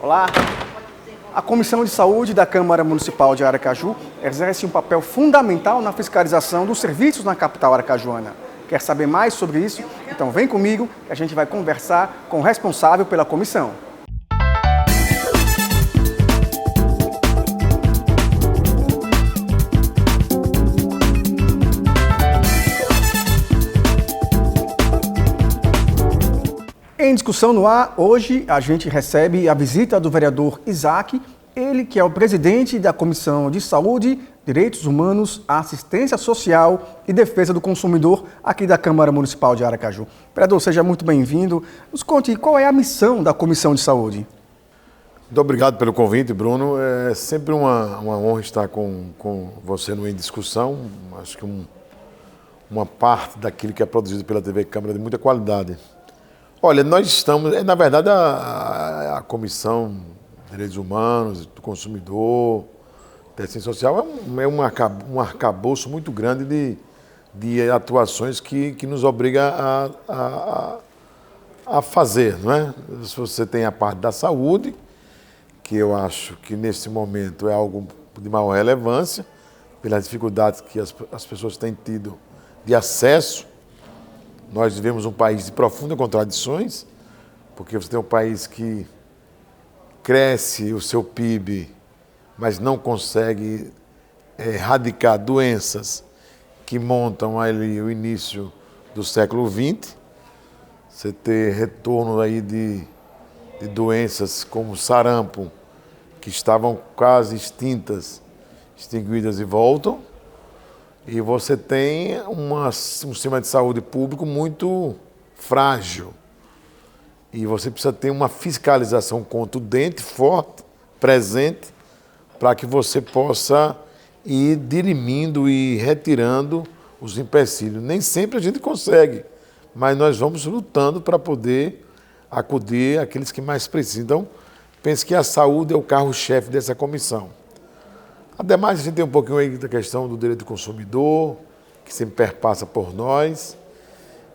Olá! A Comissão de Saúde da Câmara Municipal de Aracaju exerce um papel fundamental na fiscalização dos serviços na capital aracajuana. Quer saber mais sobre isso? Então vem comigo que a gente vai conversar com o responsável pela comissão. Em discussão no ar, hoje a gente recebe a visita do vereador Isaac, ele que é o presidente da Comissão de Saúde, Direitos Humanos, Assistência Social e Defesa do Consumidor aqui da Câmara Municipal de Aracaju. Vereador, seja muito bem-vindo. Nos conte qual é a missão da Comissão de Saúde. Muito obrigado pelo convite, Bruno. É sempre uma honra estar com você no Em Discussão. Acho que uma parte daquilo que é produzido pela TV Câmara de muita qualidade. Olha, nós estamos, na verdade, a Comissão de Direitos Humanos, do Consumidor, da Assistência Social, é um arcabouço muito grande de atuações que nos obriga a fazer, não é? Se você tem a parte da saúde, que eu acho que nesse momento é algo de maior relevância, pelas dificuldades que as pessoas têm tido de acesso. Nós vivemos um país de profundas contradições, porque você tem um país que cresce o seu PIB, mas não consegue erradicar doenças que montam ali o início do século XX. Você tem retorno aí de doenças como sarampo, que estavam quase extinguidas e voltam. E você tem um sistema de saúde público muito frágil. E você precisa ter uma fiscalização contundente, forte, presente, para que você possa ir dirimindo e retirando os empecilhos. Nem sempre a gente consegue, mas nós vamos lutando para poder acudir àqueles que mais precisam. Então, penso que a saúde é o carro-chefe dessa comissão. Ademais, a gente tem um pouquinho aí da questão do direito do consumidor, que sempre perpassa por nós.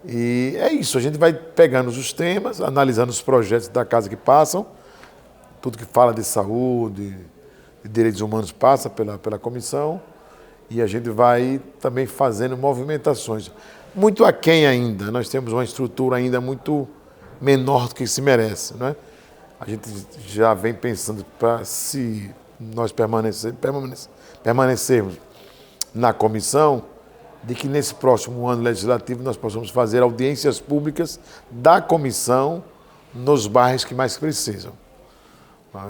E é isso, a gente vai pegando os temas, analisando os projetos da casa que passam, tudo que fala de saúde, de direitos humanos passa pela comissão, e a gente vai também fazendo movimentações. Muito aquém ainda, nós temos uma estrutura ainda muito menor do que se merece, não é? A gente já vem pensando para se nós permanecermos na comissão, de que nesse próximo ano legislativo nós possamos fazer audiências públicas da comissão nos bairros que mais precisam.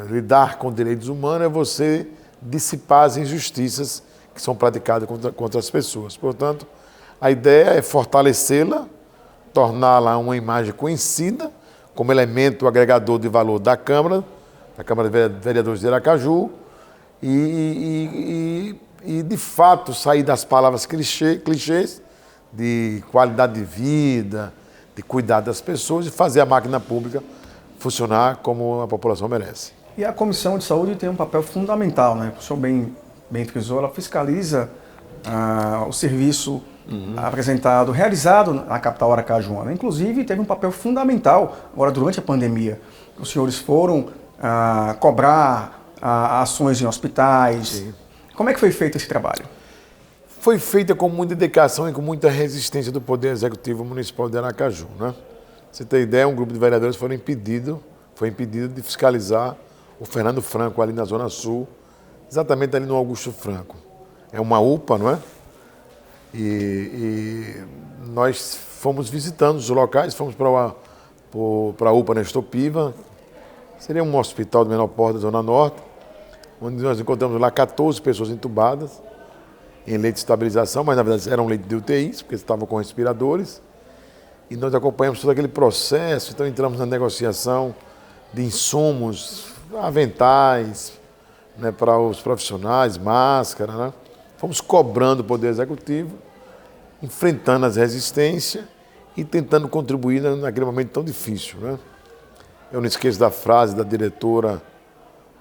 Lidar com direitos humanos é você dissipar as injustiças que são praticadas contra as pessoas. Portanto, a ideia é fortalecê-la, torná-la uma imagem conhecida como elemento agregador de valor da Câmara de Vereadores de Aracaju, e de fato sair das palavras clichês de qualidade de vida, de cuidar das pessoas e fazer a máquina pública funcionar como a população merece. E a Comissão de Saúde tem um papel fundamental, né? O senhor bem frisou, ela fiscaliza o serviço realizado na capital aracajuana. Inclusive, teve um papel fundamental agora durante a pandemia. Os senhores foram cobrar ações em hospitais. Sim. Como é que foi feito esse trabalho? Foi feita com muita dedicação e com muita resistência do Poder Executivo Municipal de Aracaju, né? Você tem ideia, um grupo de vereadores foi impedido de fiscalizar o Fernando Franco ali na Zona Sul, exatamente ali no Augusto Franco. É uma UPA, não é? E nós fomos visitando os locais, fomos para a UPA Nestor Piva, seria um hospital de menor porte da Zona Norte, onde nós encontramos lá 14 pessoas entubadas em leite de estabilização, mas na verdade eram leite de UTIs, porque estavam com respiradores. E nós acompanhamos todo aquele processo, então entramos na negociação de insumos, aventais, né, para os profissionais, máscara, né? Fomos cobrando o Poder Executivo, enfrentando as resistências e tentando contribuir naquele momento tão difícil, né? Eu não esqueço da frase da diretora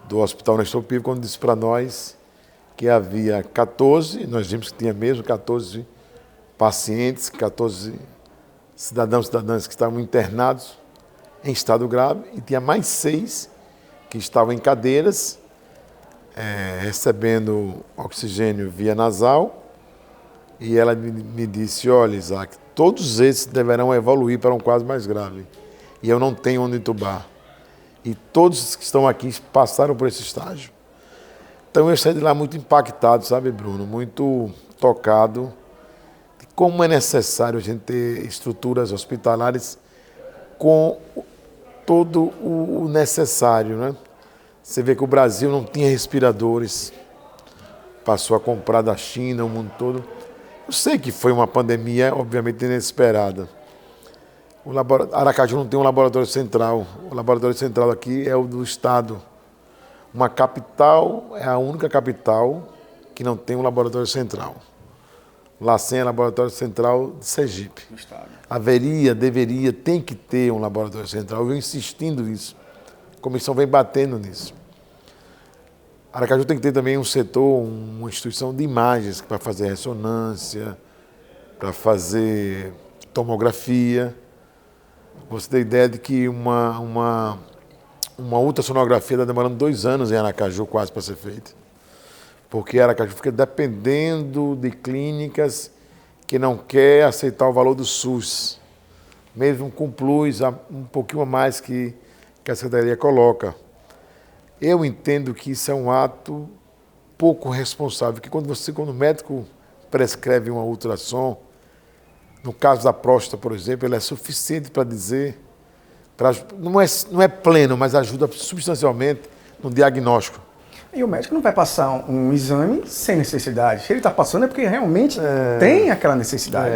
do Hospital Nestor Piva, quando disse para nós que havia 14, nós vimos que tinha mesmo 14 pacientes, 14 cidadãos e cidadãs que estavam internados em estado grave, e tinha mais 6 que estavam em cadeiras, recebendo oxigênio via nasal, e ela me disse, olha, Isaac, todos esses deverão evoluir para um quadro mais grave, e eu não tenho onde entubar. E todos que estão aqui passaram por esse estágio. Então eu saí de lá muito impactado, sabe, Bruno? Muito tocado de como é necessário a gente ter estruturas hospitalares com todo o necessário, né? Você vê que o Brasil não tinha respiradores, passou a comprar da China, o mundo todo. Eu sei que foi uma pandemia, obviamente, inesperada. Aracaju não tem um laboratório central. O laboratório central aqui é o do Estado. Uma capital, é a única capital que não tem um laboratório central. LACEN é laboratório central de Sergipe. Deveria, tem que ter um laboratório central. Eu venho insistindo nisso. A comissão vem batendo nisso. Aracaju tem que ter também um setor, uma instituição de imagens para fazer ressonância, para fazer tomografia. Você tem ideia de que uma ultrassonografia está demorando 2 anos em Aracaju quase para ser feita. Porque Aracaju fica dependendo de clínicas que não quer aceitar o valor do SUS, mesmo com plus, um pouquinho a mais que a Secretaria coloca. Eu entendo que isso é um ato pouco responsável, que quando o médico prescreve uma ultrassom, no caso da próstata, por exemplo, ele é suficiente para dizer, não é pleno, mas ajuda substancialmente no diagnóstico. E o médico não vai passar um exame sem necessidade. Se ele está passando é porque realmente tem aquela necessidade.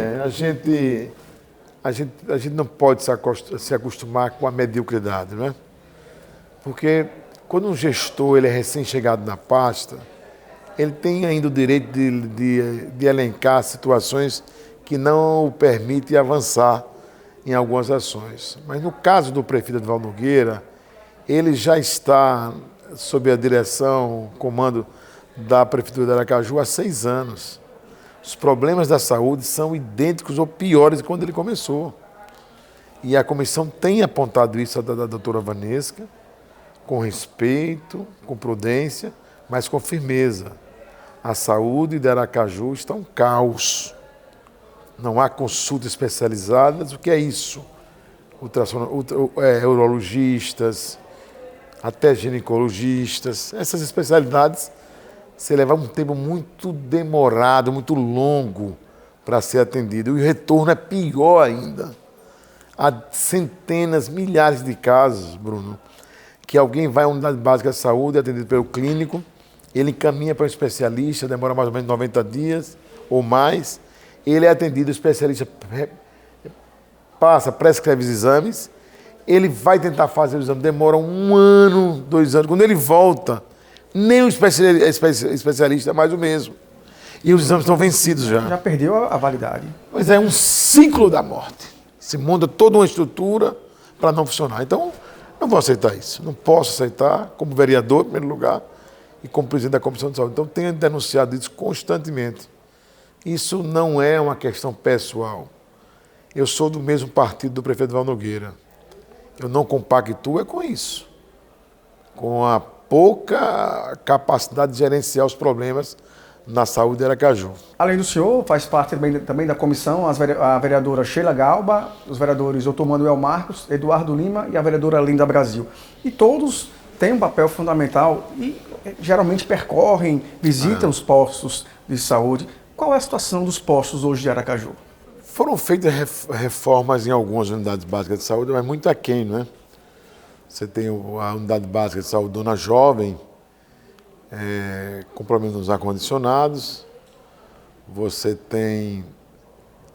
A gente não pode se acostumar com a mediocridade, né? Porque quando um gestor ele é recém-chegado na pasta, ele tem ainda o direito de elencar situações que não o permitem avançar em algumas ações. Mas no caso do prefeito Edivaldo Nogueira, ele já está sob a direção, comando da Prefeitura de Aracaju há 6 anos. Os problemas da saúde são idênticos ou piores de quando ele começou. E a comissão tem apontado isso da doutora Vanesca, com respeito, com prudência, mas com firmeza. A saúde de Aracaju está um caos. Não há consultas especializadas. O que é isso? Urologistas, até ginecologistas. Essas especialidades, você leva um tempo muito demorado, muito longo para ser atendido. E o retorno é pior ainda. Há centenas, milhares de casos, Bruno, que alguém vai à unidade básica de saúde, atendido pelo clínico, ele encaminha para um especialista, demora mais ou menos 90 dias ou mais, ele é atendido, o especialista prescreve os exames, ele vai tentar fazer o exame, demora 1 ano, 2 anos, quando ele volta, nem o especialista é mais o mesmo. E os exames estão vencidos já. Já perdeu a validade. Pois é um ciclo da morte. Se monta toda uma estrutura para não funcionar. Então, não vou aceitar isso. Não posso aceitar, como vereador, em primeiro lugar, e como presidente da Comissão de Saúde. Então, tenho denunciado isso constantemente. Isso não é uma questão pessoal. Eu sou do mesmo partido do prefeito Edivaldo Nogueira. Eu não compactuo com isso. Com a pouca capacidade de gerenciar os problemas na saúde de Aracaju. Além do senhor, faz parte também da comissão a vereadora Sheila Galba, os vereadores Dr. Manuel Marcos, Eduardo Lima e a vereadora Linda Brasil. E todos têm um papel fundamental e geralmente percorrem, visitam os postos de saúde. Qual é a situação dos postos hoje de Aracaju? Foram feitas reformas em algumas unidades básicas de saúde, mas muito aquém, né? Você tem a unidade básica de saúde Dona Jovem, com problemas nos ar-condicionados. Você tem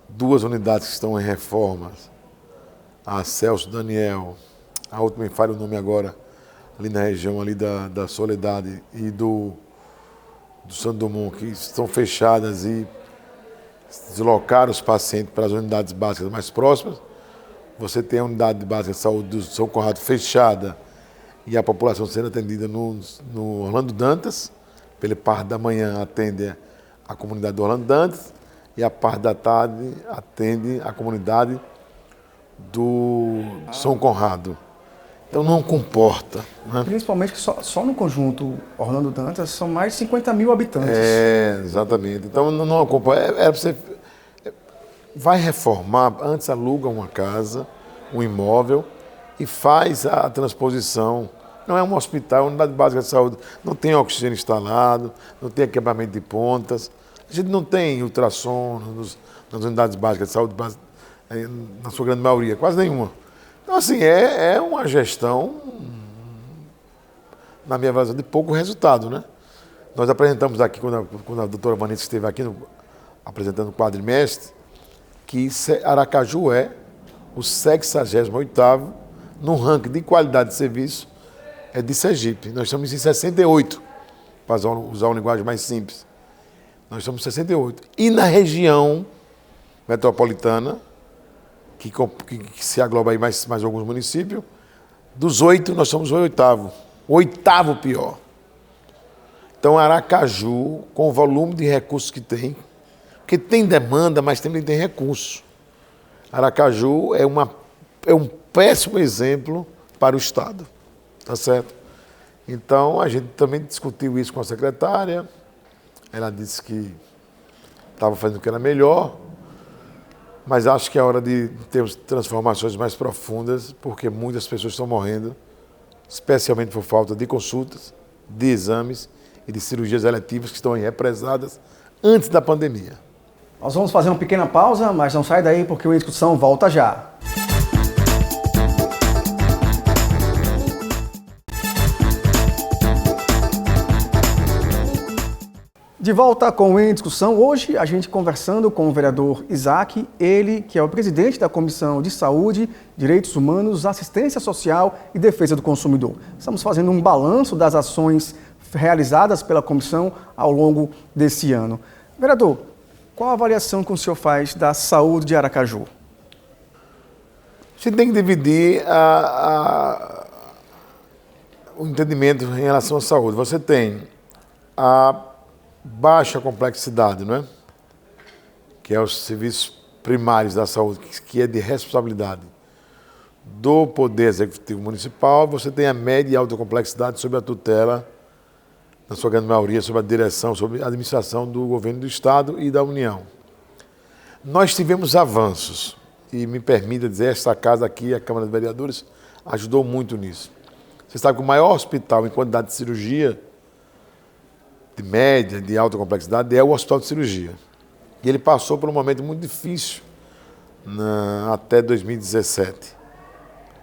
2 unidades que estão em reformas. A Celso Daniel, a última me falha o nome agora, ali na região ali da Soledade e do Santo Dumont, que estão fechadas e deslocaram os pacientes para as unidades básicas mais próximas. Você tem a unidade básica de saúde do São Conrado fechada e a população sendo atendida no Orlando Dantas. Pela parte da manhã atende a comunidade do Orlando Dantas e a parte da tarde atende a comunidade do São Conrado. Então não comporta. Né? Principalmente que só no conjunto Orlando Dantas são mais de 50 mil habitantes. Exatamente. Então não acompanha. Era pra você. Vai reformar, antes aluga uma casa, um imóvel e faz a transposição. Não é um hospital, uma unidade básica de saúde. Não tem oxigênio instalado, não tem equipamento de pontas. A gente não tem ultrassom nas unidades básicas de saúde, na sua grande maioria, quase nenhuma. Então, assim, é uma gestão, na minha visão, de pouco resultado, né? Nós apresentamos aqui, quando a doutora Vanessa esteve aqui apresentando o quadrimestre, que Aracaju é o 68º no ranking de qualidade de serviço de Sergipe. Nós estamos em 68, para usar uma linguagem mais simples. Nós estamos em 68. E na região metropolitana, que se agloba aí mais alguns municípios, dos 8, nós somos o 8º. O 8º pior. Então, Aracaju, com o volume de recursos que tem, porque tem demanda, mas também tem recurso. Aracaju é um péssimo exemplo para o Estado. Tá certo? Então, a gente também discutiu isso com a secretária. Ela disse que estava fazendo o que era melhor, mas acho que é hora de termos transformações mais profundas, porque muitas pessoas estão morrendo, especialmente por falta de consultas, de exames e de cirurgias eletivas que estão aí represadas antes da pandemia. Nós vamos fazer uma pequena pausa, mas não sai daí porque o Em Discussão volta já. De volta com o Em Discussão, hoje a gente conversando com o vereador Isaac, ele que é o presidente da Comissão de Saúde, Direitos Humanos, Assistência Social e Defesa do Consumidor. Estamos fazendo um balanço das ações realizadas pela comissão ao longo desse ano. Vereador, qual a avaliação que o senhor faz da saúde de Aracaju? A gente tem que dividir o entendimento em relação à saúde. Você tem a baixa complexidade, não é? Que é os serviços primários da saúde, que é de responsabilidade do Poder Executivo Municipal. Você tem a média e alta complexidade sob a tutela, na sua grande maioria, sob a direção, sob a administração do governo do Estado e da União. Nós tivemos avanços, e me permita dizer, esta casa aqui, a Câmara de Vereadores, ajudou muito nisso. Você sabe que o maior hospital em quantidade de cirurgia, de média, de alta complexidade, é o Hospital de Cirurgia. E ele passou por um momento muito difícil até 2017.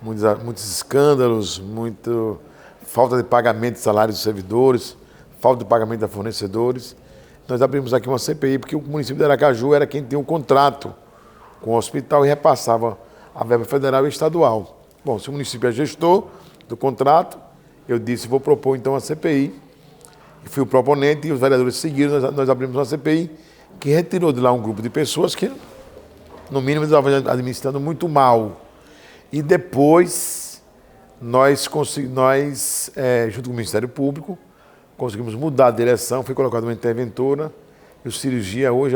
Muitos escândalos, falta de pagamento de salários dos servidores, falta de pagamento de fornecedores. Nós abrimos aqui uma CPI porque o município de Aracaju era quem tinha um contrato com o hospital e repassava a verba federal e estadual. Bom, se o município é gestor do contrato, eu disse, vou propor então a CPI. E fui o proponente e os vereadores seguiram, nós abrimos uma CPI que retirou de lá um grupo de pessoas que, no mínimo, estavam administrando muito mal. E depois, nós junto com o Ministério Público, conseguimos mudar a direção, foi colocada uma interventora, e o Cirurgia hoje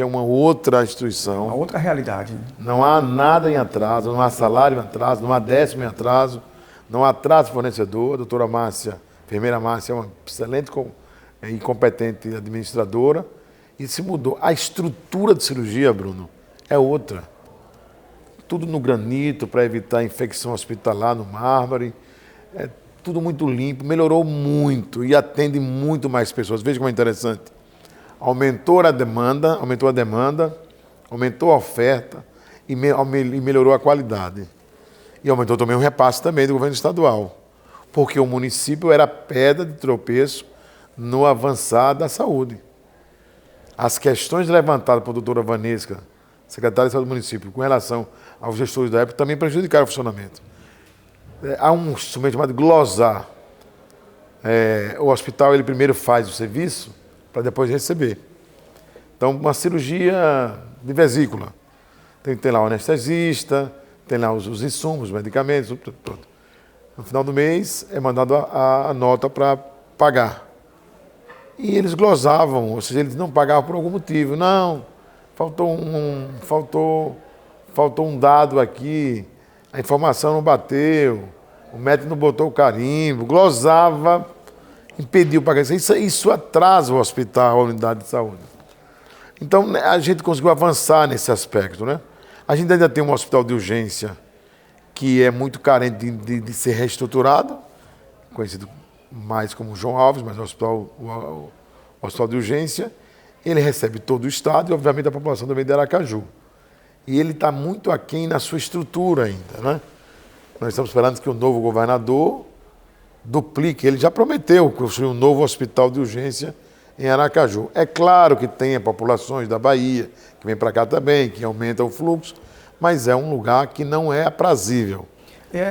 é uma outra instituição. Uma outra realidade. Não há nada em atraso, não há salário em atraso, não há décimo em atraso, não há atraso fornecedor. A doutora Márcia, enfermeira Márcia, é uma excelente e competente administradora, e se mudou. A estrutura de cirurgia, Bruno, é outra. Tudo no granito, para evitar infecção hospitalar no mármore, é tudo muito limpo, melhorou muito e atende muito mais pessoas. Veja como é interessante. Aumentou a demanda, aumentou a oferta e melhorou a qualidade. E aumentou também o repasse também do governo estadual, porque o município era pedra de tropeço no avançar da saúde. As questões levantadas por doutora Vanessa, secretária de saúde do município, com relação aos gestores da época, também prejudicaram o funcionamento. Há um instrumento chamado glosar. O hospital ele primeiro faz o serviço para depois receber. Então, uma cirurgia de vesícula. Tem lá o anestesista, tem lá os insumos, os medicamentos, tudo. No final do mês é mandado a nota para pagar. E eles glosavam, ou seja, eles não pagavam por algum motivo. Não, faltou um dado aqui, a informação não bateu, O médico não botou o carimbo, glosava, impediu o pagamento. Isso atrasa o hospital, a unidade de saúde. Então, né, a gente conseguiu avançar nesse aspecto, né? A gente ainda tem um hospital de urgência que é muito carente de ser reestruturado, conhecido mais como João Alves, mas é o hospital de urgência. Ele recebe todo o estado e, obviamente, a população também de Aracaju. E ele está muito aquém na sua estrutura ainda, né? Nós estamos esperando que o novo governador duplique. Ele já prometeu construir um novo hospital de urgência em Aracaju. É claro que tem populações da Bahia, que vem para cá também, que aumenta o fluxo, mas é um lugar que não é aprazível.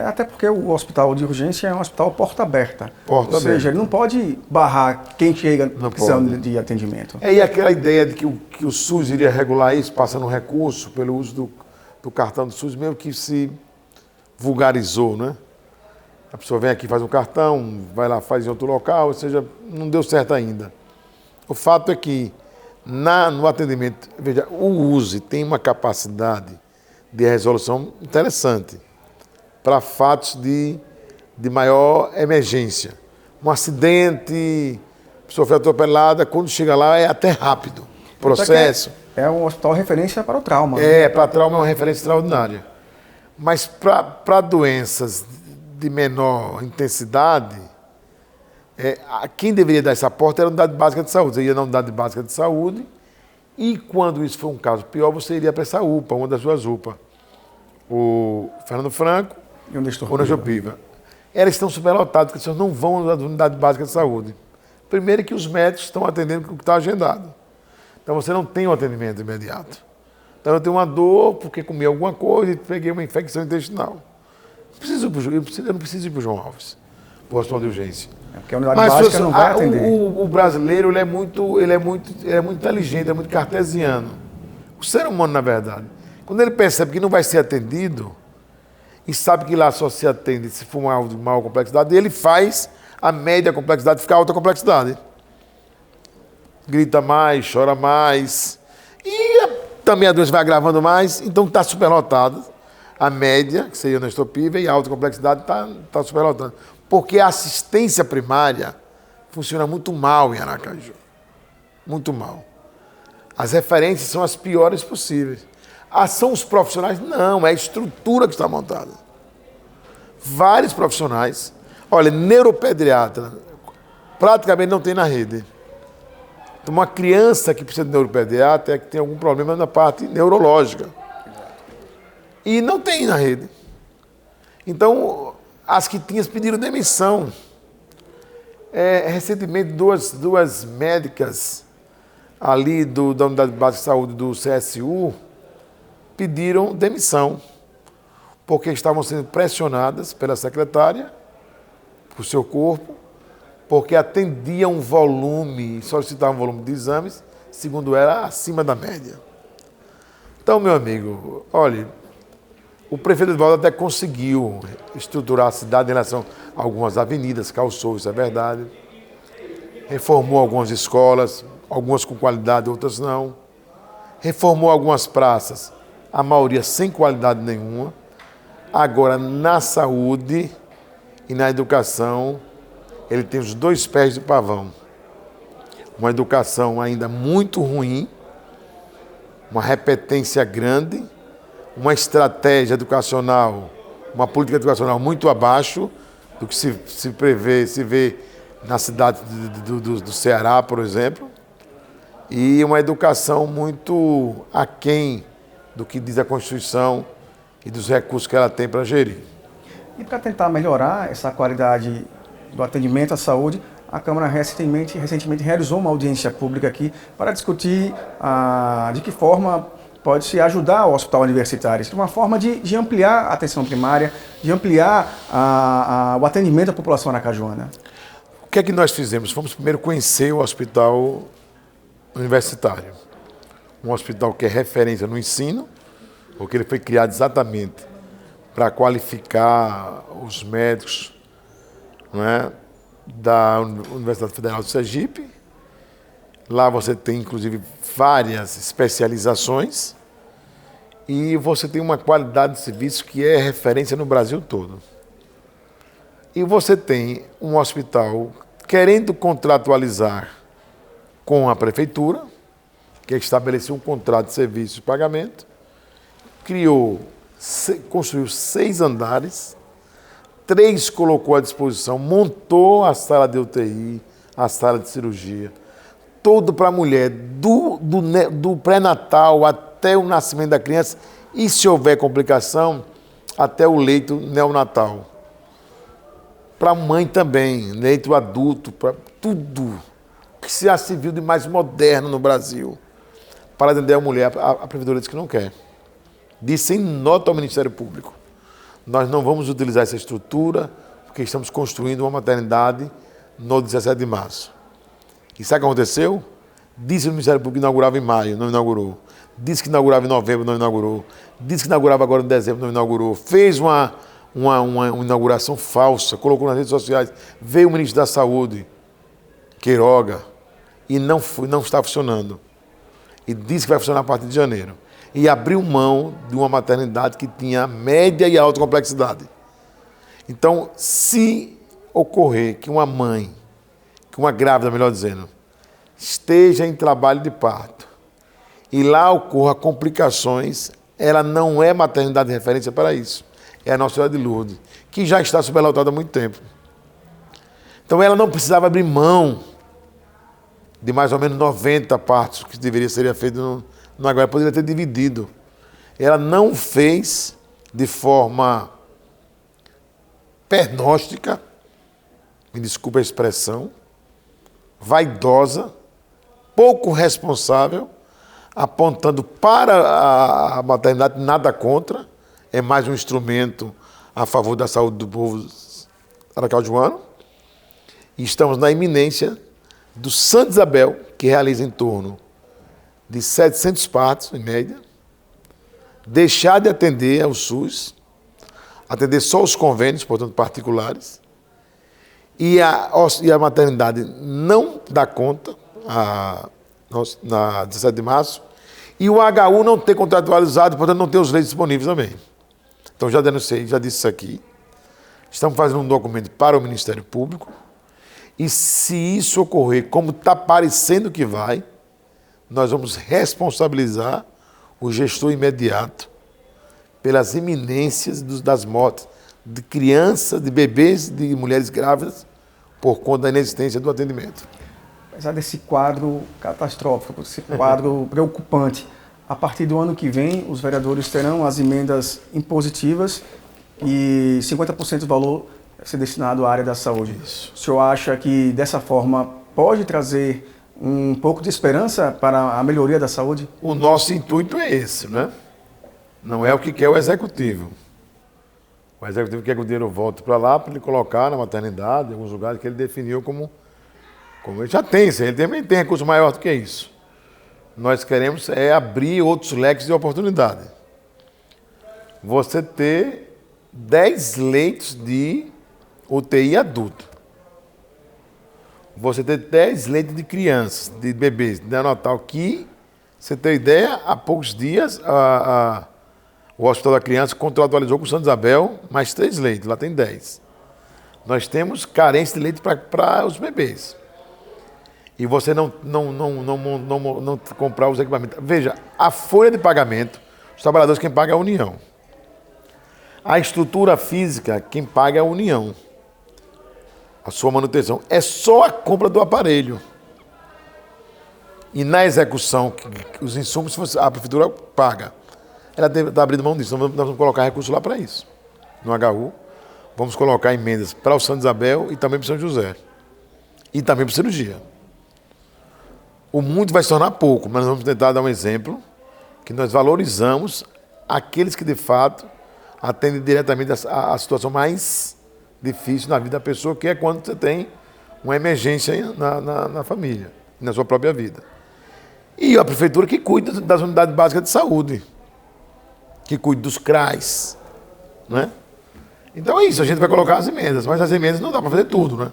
Até porque o hospital de urgência é um hospital porta aberta. Porta Ou seja, aberta. ele não pode barrar quem chega Não precisando pode. de atendimento. E aquela ideia de que o SUS iria regular isso, passando um recurso pelo uso do cartão do SUS, meio que se vulgarizou, né? A pessoa vem aqui, faz um cartão, vai lá, faz em outro local, ou seja, não deu certo ainda. O fato é que no atendimento, veja, o USE tem uma capacidade de resolução interessante para fatos de maior emergência. Um acidente, a pessoa foi atropelada, quando chega lá é até rápido. Processo. É um hospital referência para o trauma. Para trauma é uma referência extraordinária. Mas para doenças de menor intensidade, quem deveria dar esse aporte era a unidade básica de saúde. Você ia na unidade básica de saúde e, quando isso for um caso pior, você iria para essa UPA, uma das duas UPA. O Fernando Franco E o Nestor ou Nestor Piva. Elas estão superlotadas, porque as pessoas não vão na unidade básica de saúde. Primeiro que os médicos estão atendendo o que está agendado. Então você não tem um atendimento imediato. Então eu tenho uma dor porque comi alguma coisa e peguei uma infecção intestinal. Eu não preciso ir para o João Alves, para o hospital de urgência. Porque a unidade básica não vai atender. O brasileiro ele é muito inteligente, é muito cartesiano. O ser humano, na verdade, quando ele percebe que não vai ser atendido e sabe que lá só se atende se for uma maior complexidade, ele faz a média complexidade ficar alta complexidade. Grita mais, chora mais. E também a doença vai agravando mais, então está superlotado. A média, que seria Nestor Piva, e a alta complexidade está superlotado. Porque a assistência primária funciona muito mal em Aracaju. Muito mal. As referências são as piores possíveis. São os profissionais? Não, é a estrutura que está montada. Vários profissionais. Olha, neuropediatra, praticamente não tem na rede. Então, uma criança que precisa de neuropediatra é que tem algum problema na parte neurológica. E não tem na rede. Então, as que tinham pediram demissão. Recentemente, duas médicas ali da Unidade Básica de Saúde do CSU pediram demissão, porque estavam sendo pressionadas pela secretária, por seu corpo, porque atendiam um volume, solicitavam um volume de exames, segundo ela, acima da média. Então, meu amigo, olha, o prefeito Edvaldo até conseguiu estruturar a cidade em relação a algumas avenidas, calçou, isso é verdade, reformou algumas escolas, algumas com qualidade, outras não, reformou algumas praças, a maioria sem qualidade nenhuma. Agora, na saúde e na educação, ele tem os dois pés de pavão. Uma educação ainda muito ruim, uma repetência grande, uma estratégia educacional, uma política educacional muito abaixo do que se vê na cidade do Ceará, por exemplo, e uma educação muito aquém do que diz a Constituição e dos recursos que ela tem para gerir. E para tentar melhorar essa qualidade do atendimento à saúde, a Câmara recentemente realizou uma audiência pública aqui para discutir de que forma pode-se ajudar o hospital universitário. Isso é uma forma de ampliar a atenção primária, de ampliar o atendimento à população aracajuana. O que é que nós fizemos? Fomos primeiro conhecer o hospital universitário. Um hospital que é referência no ensino, porque ele foi criado exatamente para qualificar os médicos, não é, da Universidade Federal do Sergipe. Lá você tem, inclusive, várias especializações e você tem uma qualidade de serviço que é referência no Brasil todo. E você tem um hospital querendo contratualizar com a prefeitura, que estabeleceu um contrato de serviço de pagamento, construiu 6 andares, 3 colocou à disposição, montou a sala de UTI, a sala de cirurgia, todo para a mulher, do pré-natal até o nascimento da criança, e se houver complicação, até o leito neonatal. Para a mãe também, leito adulto, para tudo que já se viu de mais moderno no Brasil. Para atender a mulher, a prefeitura disse que não quer. Disse em nota ao Ministério Público: nós não vamos utilizar essa estrutura porque estamos construindo uma maternidade no 17 de março. E sabe o que aconteceu? Disse o Ministério Público que inaugurava em maio, não inaugurou. Disse que inaugurava em novembro, não inaugurou. Disse que inaugurava agora em dezembro, não inaugurou. Fez uma inauguração falsa, colocou nas redes sociais. Veio o ministro da Saúde, Queiroga, e não está funcionando. E disse que vai funcionar a partir de janeiro. E abriu mão de uma maternidade que tinha média e alta complexidade. Então, se ocorrer que uma mãe, que uma grávida, melhor dizendo, esteja em trabalho de parto e lá ocorra complicações, ela não é maternidade de referência para isso. É a Nossa Senhora de Lourdes, que já está superlotada há muito tempo. Então, ela não precisava abrir mão de mais ou menos 90 partos que deveria ser feito no agora, poderia ter dividido. Ela não fez de forma pernóstica, me desculpe a expressão, vaidosa, pouco responsável, apontando para a maternidade, nada contra, é mais um instrumento a favor da saúde do povo aracajuano. E estamos na iminência do Santa Isabel, que realiza em torno de 700 partos, em média, deixar de atender ao SUS, atender só os convênios, portanto, particulares, e a maternidade não dá conta, na 17 de março, e o HU não ter contratualizado, portanto, não ter os leitos disponíveis também. Então, já denunciei, já disse isso aqui. Estamos fazendo um documento para o Ministério Público, e se isso ocorrer, como está parecendo que vai, nós vamos responsabilizar o gestor imediato pelas iminências das mortes de crianças, de bebês, de mulheres grávidas, por conta da inexistência do atendimento. Apesar desse quadro catastrófico, desse quadro preocupante, a partir do ano que vem, os vereadores terão as emendas impositivas e 50% do valor ser destinado à área da saúde. Isso. O senhor acha que, dessa forma, pode trazer um pouco de esperança para a melhoria da saúde? O nosso intuito é esse, né? Não é o que quer o Executivo. O Executivo quer que o dinheiro volte para lá, para ele colocar na maternidade, em alguns lugares que ele definiu como ele já tem, ele também tem recurso maior do que isso. Nós queremos abrir outros leques de oportunidade. Você ter 10 leitos de UTI adulto. Você ter 10 leitos de crianças, de bebês, de neonatal, que, você tem ideia, há poucos dias o Hospital da Criança contratualizou com o Santa Isabel mais 3 leitos, lá tem 10. Nós temos carência de leite para os bebês. E você não comprar os equipamentos. Veja, a folha de pagamento, os trabalhadores quem paga é a União. A estrutura física, quem paga é a União. A sua manutenção. É só a compra do aparelho. E na execução, os insumos, a prefeitura paga. Ela está abrindo mão disso. Nós vamos colocar recursos lá para isso. No HU, vamos colocar emendas para o Santa Isabel e também para o São José. E também para cirurgia. O muito vai se tornar pouco, mas nós vamos tentar dar um exemplo que nós valorizamos aqueles que, de fato, atendem diretamente a situação mais difícil na vida da pessoa, que é quando você tem uma emergência na família, na sua própria vida. E a prefeitura que cuida das unidades básicas de saúde, que cuida dos CRAs, né? Então é isso, a gente vai colocar as emendas, mas as emendas não dá para fazer tudo, né?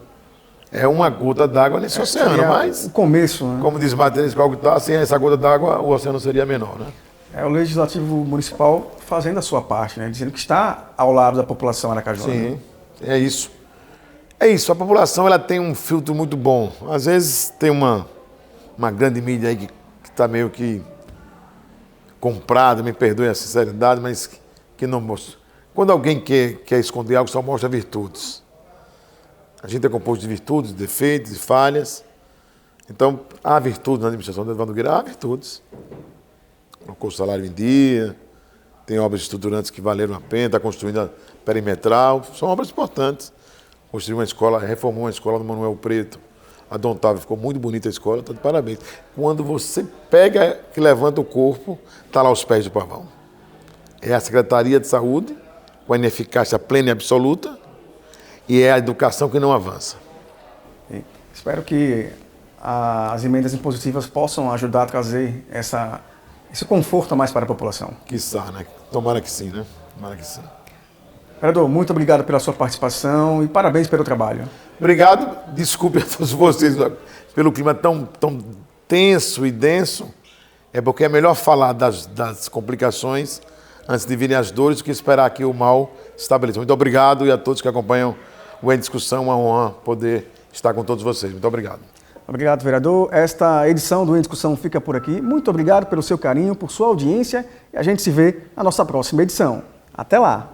É uma gota d'água nesse oceano, mas... O começo, né? Como diz Matheus Calcutá, sem essa gota d'água, o oceano seria menor, né? É o Legislativo Municipal fazendo a sua parte, né? Dizendo que está ao lado da população aracajuana. Sim, é isso. É isso, a população ela tem um filtro muito bom. Às vezes tem uma grande mídia aí que está meio que comprada, me perdoe a sinceridade, mas que não mostra. Quando alguém quer esconder algo, só mostra virtudes. A gente é composto de virtudes, de defeitos, de falhas. Então, há virtudes na administração do Evandro Guira, há virtudes. Colocou o salário em dia, tem obras estruturantes que valeram a pena, está construindo a perimetral, são obras importantes. Construiu uma escola, reformou uma escola no Manuel Preto, a Dom Otávio, ficou muito bonita a escola, está de parabéns. Quando você pega, que levanta o corpo, está lá aos pés do pavão. É a Secretaria de Saúde, com a ineficácia plena e absoluta, e é a educação que não avança. Espero que as emendas impositivas possam ajudar a trazer esse conforto a mais para a população. Quiçá, né? Tomara que sim, né? Tomara que sim. Vereador, muito obrigado pela sua participação e parabéns pelo trabalho. Obrigado, desculpe a todos vocês pelo clima tão tenso e denso, é porque é melhor falar das complicações antes de virem as dores do que esperar que o mal se estabeleça. Muito obrigado e a todos que acompanham o Em Discussão, uma honra poder estar com todos vocês. Muito obrigado. Obrigado, vereador. Esta edição do Em Discussão fica por aqui. Muito obrigado pelo seu carinho, por sua audiência e a gente se vê na nossa próxima edição. Até lá!